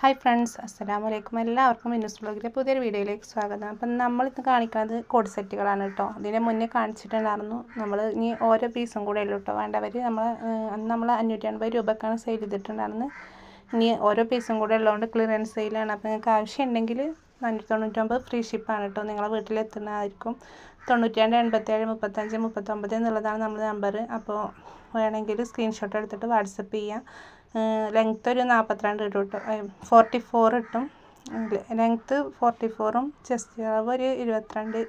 Hi friends, അസ്സലാമലൈക്കും. എല്ലാവർക്കും മിന്നൂസ് വ്ലോഗിലെ പുതിയൊരു വീഡിയോയിലേക്ക് സ്വാഗതം. അപ്പം നമ്മളിന്ന് കാണിക്കുന്നത് കോഡ് സെറ്റുകളാണ് കേട്ടോ. ഇതിന് മുന്നേ കാണിച്ചിട്ടുണ്ടായിരുന്നു. നമ്മൾ ഇനി ഓരോ പീസും കൂടെ ഉള്ളൂ കേട്ടോ വേണ്ടവർ. നമ്മൾ 550 രൂപക്കാണ് സെയിൽ ചെയ്തിട്ടുണ്ടായിരുന്നത്. ഇനി ഓരോ പീസും കൂടെ ഉള്ളതുകൊണ്ട് ക്ലിയറൻസ് സെയിലാണ്. അപ്പോൾ നിങ്ങൾക്ക് ആവശ്യമുണ്ടെങ്കിൽ 499 ഫ്രീ ഷിപ്പാണ് കേട്ടോ. നിങ്ങളെ വീട്ടിലെത്തുന്നതായിരിക്കും. 92 87 35 39 എന്നുള്ളതാണ് നമ്മുടെ നമ്പർ. അപ്പോൾ വേണമെങ്കിൽ സ്ക്രീൻഷോട്ട് എടുത്തിട്ട് വാട്സപ്പ് ചെയ്യാം. ലെങ്ത്ത് ഒരു 42 ഇട്ടും കേട്ടോ, 44 ഇട്ടും. ലെങ്ത്ത് 44ഉം ചെസ്റ്റ് അളവ് ഒരു 22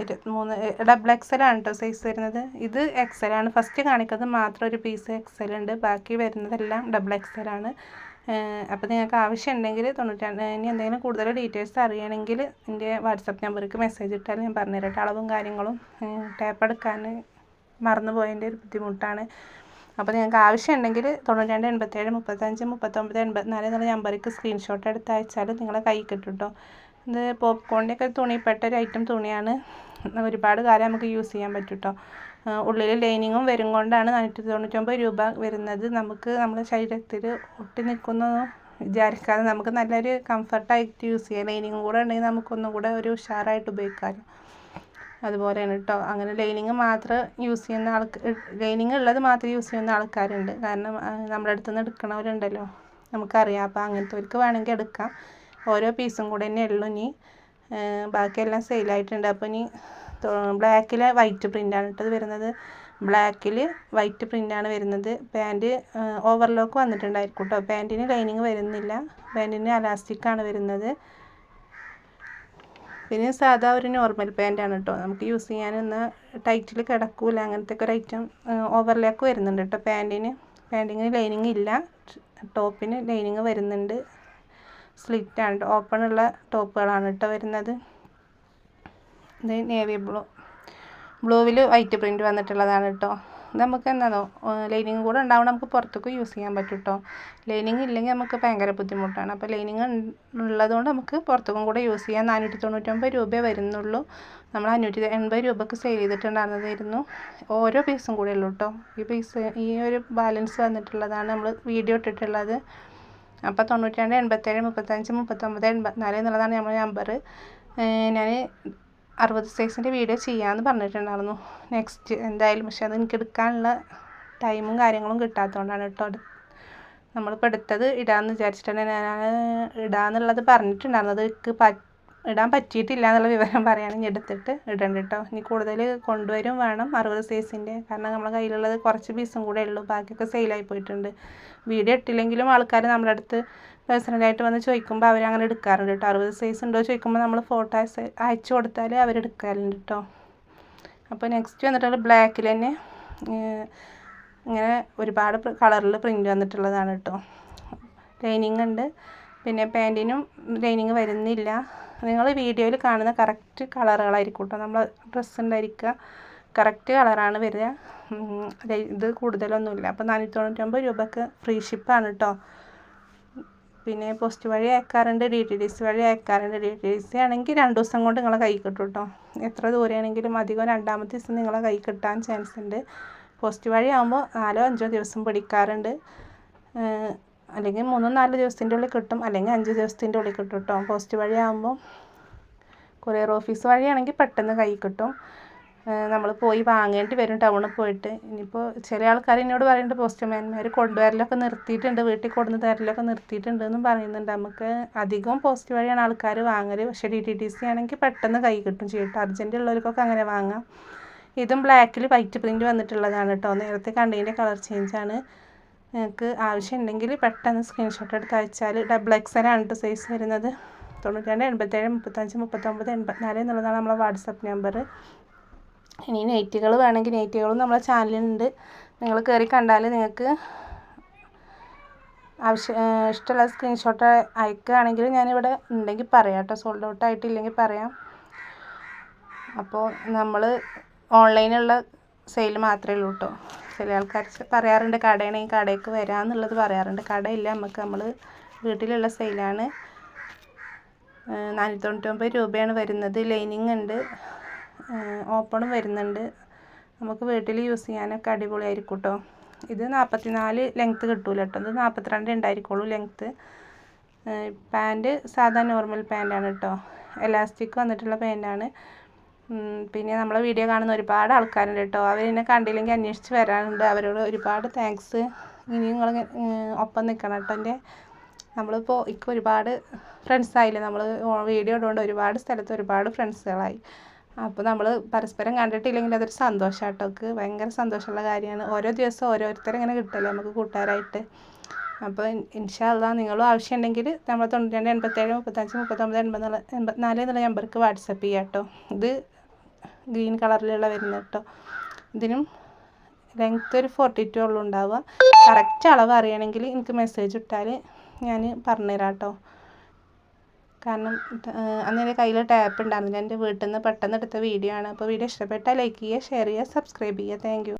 23 ഡബിൾ എക്സലാണ് കേട്ടോ സൈസ് വരുന്നത്. ഇത് എക്സലാണ്. ഫസ്റ്റ് കാണിക്കുന്നത് മാത്രം ഒരു പീസ് എക്സൽ ഉണ്ട്, ബാക്കി വരുന്നതെല്ലാം ഡബിൾ എക്സലാണ്. അപ്പോൾ നിങ്ങൾക്ക് ആവശ്യമുണ്ടെങ്കിൽ 92. ഇനി എന്തെങ്കിലും കൂടുതൽ ഡീറ്റെയിൽസ് അറിയണമെങ്കിൽ എൻ്റെ വാട്സപ്പ് നമ്പർക്ക് മെസ്സേജ് ഇട്ടാൽ ഞാൻ പറഞ്ഞുതരട്ടെ. അളവും കാര്യങ്ങളും ടേപ്പ് എടുക്കാൻ മറന്നു പോയതിൻ്റെ ഒരു ബുദ്ധിമുട്ടാണ്. അപ്പോൾ നിങ്ങൾക്ക് ആവശ്യമുണ്ടെങ്കിൽ 92 87 35 39 84 എന്നുള്ള നമ്പർക്ക് സ്ക്രീൻഷോട്ട് എടുത്ത് അയച്ചാൽ നിങ്ങളെ കൈ കിട്ടും കേട്ടോ. ഇത് പോപ്കോണിൻ്റെയൊക്കെ തുണിപ്പെട്ട ഒരു ഐറ്റം തുണിയാണ്. ഒരുപാട് കാലം നമുക്ക് യൂസ് ചെയ്യാൻ പറ്റും കേട്ടോ. ഉള്ളിൽ ലൈനിങ്ങും വരും കൊണ്ടാണ് 499 രൂപ വരുന്നത്. നമുക്ക് നമ്മുടെ ശരീരത്തിൽ ഒട്ടി നിൽക്കുന്നൊന്നും വിചാരിക്കാതെ നമുക്ക് നല്ലൊരു കംഫർട്ടായിട്ട് യൂസ് ചെയ്യാം. ലൈനിങ്ങും കൂടെ ഉണ്ടെങ്കിൽ നമുക്കൊന്നും കൂടെ ഒരു ഉഷാറായിട്ട് ഉപയോഗിക്കാമല്ലോ. അതുപോലെയാണ് കേട്ടോ. അങ്ങനെ ലൈനിങ് മാത്രം യൂസ് ചെയ്യുന്ന ലൈനിങ് ഉള്ളത് മാത്രം യൂസ് ചെയ്യുന്ന ആൾക്കാരുണ്ട്. കാരണം നമ്മുടെ അടുത്ത് നിന്ന് എടുക്കണവരുണ്ടല്ലോ, നമുക്കറിയാം. അപ്പോൾ അങ്ങനത്തെവർക്ക് വേണമെങ്കിൽ എടുക്കാം. ഓരോ പീസും കൂടെ തന്നെ ഉള്ളൂ. ഇനി ബാക്കിയെല്ലാം സെയിലായിട്ടുണ്ട്. അപ്പോൾ ഇനി ബ്ലാക്കിൽ വൈറ്റ് പ്രിൻ്റാണ് ഇട്ടത് വരുന്നത്. ബ്ലാക്കിൽ വൈറ്റ് പ്രിൻ്റാണ് വരുന്നത്. പാൻറ്റ് ഓവർലോക്ക് വന്നിട്ടുണ്ടായിരിക്കും കേട്ടോ. പാൻറ്റിന് ലൈനിങ് വരുന്നില്ല, പാൻറ്റിന് അലാസ്റ്റിക്കാണ് വരുന്നത്. പിന്നെ സാധാ ഒരു നോർമൽ പാൻറ്റാണ് കേട്ടോ. നമുക്ക് യൂസ് ചെയ്യാനൊന്ന് ടൈറ്റിൽ കിടക്കൂല, അങ്ങനത്തെ ഒക്കെ ഒരു ഐറ്റം. ഓവർലോക്ക് വരുന്നുണ്ട് കേട്ടോ പാൻറ്റിന് ലൈനിങ് ഇല്ല. ടോപ്പിന് ലൈനിങ് വരുന്നുണ്ട്. സ്ലിറ്റാണ്, ഓപ്പണുള്ള ടോപ്പുകളാണ് കേട്ടോ വരുന്നത്. ഇത് നേവി ബ്ലൂവിൽ വൈറ്റ് പ്രിൻ്റ് വന്നിട്ടുള്ളതാണ് കേട്ടോ. നമുക്ക് എന്താണോ ലൈനിങ് കൂടെ ഉണ്ടാവണം, നമുക്ക് പുറത്തേക്ക് യൂസ് ചെയ്യാൻ പറ്റും കേട്ടോ. ലൈനിങ് ഇല്ലെങ്കിൽ നമുക്ക് ഭയങ്കര ബുദ്ധിമുട്ടാണ്. അപ്പോൾ ലൈനിങ് ഉള്ളതുകൊണ്ട് നമുക്ക് പുറത്തേക്കും കൂടെ യൂസ് ചെയ്യാം. 499 രൂപയെ വരുന്നുള്ളൂ. നമ്മൾ 580 രൂപക്ക് സെയിൽ ചെയ്തിട്ടുണ്ടായിരുന്നതായിരുന്നു. ഓരോ പീസും കൂടെ ഉള്ളൂ കേട്ടോ. ഈ ഒരു ബാലൻസ് വന്നിട്ടുള്ളതാണ് നമ്മൾ വീഡിയോ ഇട്ടിട്ടുള്ളത്. അപ്പോൾ 92 87 35 39 84 എന്നുള്ളതാണ് നമ്മുടെ നമ്പർ. ഞാൻ 60 സൈസിൻ്റെ വീഡിയോ ചെയ്യാമെന്ന് പറഞ്ഞിട്ടുണ്ടായിരുന്നു നെക്സ്റ്റ് എന്തായാലും. പക്ഷെ അത് എനിക്ക് എടുക്കാനുള്ള ടൈമും കാര്യങ്ങളും കിട്ടാത്തതുകൊണ്ടാണ് കേട്ടോ. നമ്മളിപ്പോൾ എടുത്തത് ഇടാമെന്ന് വിചാരിച്ചിട്ടാണ് ഞാൻ ഇടാമെന്നുള്ളത് പറഞ്ഞിട്ടുണ്ടായിരുന്നത്. എനിക്ക് ഇടാൻ പറ്റിയിട്ടില്ല എന്നുള്ള വിവരം പറയുകയാണെങ്കിൽ എടുത്തിട്ട് ഇടണ്ട കേട്ടോ. ഇനി കൂടുതൽ കൊണ്ടുവരും വേണം 60 സൈസിൻ്റെ. കാരണം നമ്മളെ കയ്യിലുള്ളത് കുറച്ച് പീസും കൂടെ ഉള്ളൂ, ബാക്കിയൊക്കെ സെയിലായി പോയിട്ടുണ്ട്. വീഡിയോ ഇട്ടില്ലെങ്കിലും ആൾക്കാർ നമ്മുടെ അടുത്ത് പേഴ്സണലായിട്ട് വന്ന് ചോദിക്കുമ്പോൾ അവരങ്ങനെ എടുക്കാറുണ്ട് കേട്ടോ. 60 സൈസ് ഉണ്ടോ ചോദിക്കുമ്പോൾ നമ്മൾ ഫോട്ടോ അയച്ചു കൊടുത്താൽ അവരെടുക്കാറുണ്ട് കേട്ടോ. അപ്പോൾ നെക്സ്റ്റ് വന്നിട്ടുള്ള ബ്ലാക്കിൽ തന്നെ ഇങ്ങനെ ഒരുപാട് കളറിൽ പ്രിൻ്റ് വന്നിട്ടുള്ളതാണ് കേട്ടോ. ലൈനിങ് ഉണ്ട്. പിന്നെ പാൻറ്റിനും ലൈനിങ് വരുന്നില്ല. നിങ്ങൾ വീഡിയോയിൽ കാണുന്ന കറക്റ്റ് കളറുകളായിരിക്കും കേട്ടോ നമ്മൾ ഡ്രസ്സ് ഉണ്ടായിരിക്കുക. കറക്റ്റ് കളറാണ് വരിക. ഇത് കൂടുതലൊന്നുമില്ല. അപ്പോൾ 499 രൂപക്ക് ഫ്രീ ഷിപ്പാണ് കേട്ടോ. പിന്നെ പോസ്റ്റ് വഴി അയക്കാറുണ്ട്, DTDC വഴി അയക്കാറുണ്ട്. DTDC ആണെങ്കിൽ 2 ദിവസം കൊണ്ട് നിങ്ങളെ കൈ കിട്ടും കേട്ടോ. എത്ര ദൂരെയാണെങ്കിലും അധികം രണ്ടാമത്തെ ദിവസം നിങ്ങളെ കൈ കിട്ടാൻ ചാൻസ് ഉണ്ട്. പോസ്റ്റ് വഴി ആകുമ്പോൾ 4-5 ദിവസം പിടിക്കാറുണ്ട്. അല്ലെങ്കിൽ 3-4 ദിവസത്തിൻ്റെ ഉള്ളിൽ കിട്ടും, അല്ലെങ്കിൽ 5 ദിവസത്തിൻ്റെ ഉള്ളിൽ കിട്ടും കേട്ടോ. പോസ്റ്റ് വഴി ആകുമ്പോൾ കൊറിയർ ഓഫീസ് വഴിയാണെങ്കിൽ പെട്ടെന്ന് കൈ കിട്ടും. നമ്മൾ പോയി വാങ്ങേണ്ടി വരും ടൗണിൽ പോയിട്ട്. ഇനിയിപ്പോൾ ചില ആൾക്കാർ എന്നോട് പറയുന്നുണ്ട് പോസ്റ്റ്മാൻമാർ കൊണ്ടുവരലൊക്കെ നിർത്തിയിട്ടുണ്ട്, വീട്ടിൽ കൊണ്ടുവന്ന് തരലൊക്കെ നിർത്തിയിട്ടുണ്ട് എന്നും പറയുന്നുണ്ട്. നമുക്ക് അധികവും പോസ്റ്റ് വഴിയാണ് ആൾക്കാർ വാങ്ങൽ. പക്ഷേ DTDC ആണെങ്കിൽ പെട്ടെന്ന് കൈ കിട്ടും ചെയ്യട്ടോ. അർജൻറ്റ് ഉള്ളവർക്കൊക്കെ അങ്ങനെ വാങ്ങാം. ഇതും ബ്ലാക്കിൽ വൈറ്റ് പ്രിൻ്റ് വന്നിട്ടുള്ളതാണ് കേട്ടോ. നേരത്തെ കണ്ടതിൻ്റെ കളർ ചേഞ്ചാണ്. നിങ്ങൾക്ക് ആവശ്യമുണ്ടെങ്കിൽ പെട്ടെന്ന് സ്ക്രീൻഷോട്ട് എടുത്ത് അയച്ചാൽ ഡബിൾ എക്സലാണ് കേട്ടോ സൈസ് വരുന്നത്. 92 87 35 39 84 എന്നുള്ളതാണ് നമ്മളെ വാട്സപ്പ് നമ്പർ. ഇനി നൈറ്റികൾ വേണമെങ്കിൽ നൈറ്റികളും നമ്മളെ ചാനലിലുണ്ട്. നിങ്ങൾ കയറി കണ്ടാൽ നിങ്ങൾക്ക് ഇഷ്ടമുള്ള സ്ക്രീൻഷോട്ട് അയക്കുകയാണെങ്കിൽ ഞാനിവിടെ ഉണ്ടെങ്കിൽ പറയാം കേട്ടോ. സോൾഡ് ഔട്ട് ആയിട്ടില്ലെങ്കിൽ പറയാം. അപ്പോൾ നമ്മൾ ഓൺലൈനുള്ള സെയിൽ മാത്രമേ ഉള്ളൂ കേട്ടോ. ചില ആൾക്കാർ പറയാറുണ്ട് കടയാണെങ്കിൽ കടയ്ക്ക് വരാമെന്നുള്ളത് പറയാറുണ്ട്. കടയില്ല നമുക്ക്, നമ്മൾ വീട്ടിലുള്ള സെയിലാണ്. 499 രൂപയാണ് വരുന്നത്. ലൈനിങ് ഉണ്ട്, ഓപ്പണും വരുന്നുണ്ട്. നമുക്ക് വീട്ടിൽ യൂസ് ചെയ്യാനൊക്കെ അടിപൊളിയായിരിക്കും കേട്ടോ. ഇത് 44 ലെങ്ത്ത് കിട്ടൂല കേട്ടോ, ഇത് 42 ഉണ്ടായിരിക്കുള്ളൂ ലെങ്ത്ത്. പാൻറ്റ് സാധാ നോർമൽ പാൻറ്റാണ് കേട്ടോ, എലാസ്റ്റിക് വന്നിട്ടുള്ള പാൻറ്റാണ്. പിന്നെ നമ്മളെ വീഡിയോ കാണുന്ന ഒരുപാട് ആൾക്കാരുണ്ട് കേട്ടോ, അവരെന്നെ കണ്ടില്ലെങ്കിൽ അന്വേഷിച്ച് വരാറുണ്ട്. അവരോട് ഒരുപാട് താങ്ക്സ്. ഇനിയും നിങ്ങൾ ഒപ്പം നിൽക്കണം കേട്ടോ. നമ്മളിപ്പോൾ എനിക്ക് ഒരുപാട് ഫ്രണ്ട്സായില്ലേ, നമ്മൾ വീഡിയോ ഇടുകൊണ്ട് ഒരുപാട് സ്ഥലത്ത് ഒരുപാട് ഫ്രണ്ട്സുകളായി. അപ്പോൾ നമ്മൾ പരസ്പരം കണ്ടിട്ടില്ലെങ്കിൽ അതൊരു സന്തോഷമാണ് കേട്ടോ, എനിക്ക് ഭയങ്കര സന്തോഷമുള്ള കാര്യമാണ്. ഓരോ ദിവസം ഓരോരുത്തരെ ഇങ്ങനെ കിട്ടല്ലേ നമുക്ക് കൂട്ടുകാരായിട്ട്. അപ്പോൾ ഇൻഷാ അള്ളാ നിങ്ങളും ആവശ്യമുണ്ടെങ്കിൽ നമ്മൾ 92 87 35 39 84 എന്നുള്ള നമ്പർക്ക് വാട്സപ്പ് ചെയ്യാം കേട്ടോ. ഇത് ഗ്രീൻ കളറിലുള്ള വരുന്നത് കേട്ടോ. ഇതിനും ലെങ്ത്ത് ഒരു 42 ഉള്ളൂ ഉണ്ടാവുക. കറക്റ്റ് അളവ് അറിയണമെങ്കിൽ എനിക്ക് മെസ്സേജ് ഇട്ടാൽ ഞാൻ പറഞ്ഞുതരാം കേട്ടോ. കാരണം അന്ന് എൻ്റെ കയ്യിൽ ടാപ്പ് ഉണ്ടായിരുന്നില്ല, എൻ്റെ വീട്ടിൽ നിന്ന് പെട്ടെന്ന് എടുത്ത വീഡിയോ ആണ്. അപ്പോൾ വീഡിയോ ഇഷ്ടപ്പെട്ടാൽ ലൈക്ക് ചെയ്യുക, ഷെയർ ചെയ്യുക, സബ്സ്ക്രൈബ് ചെയ്യുക. Thank you.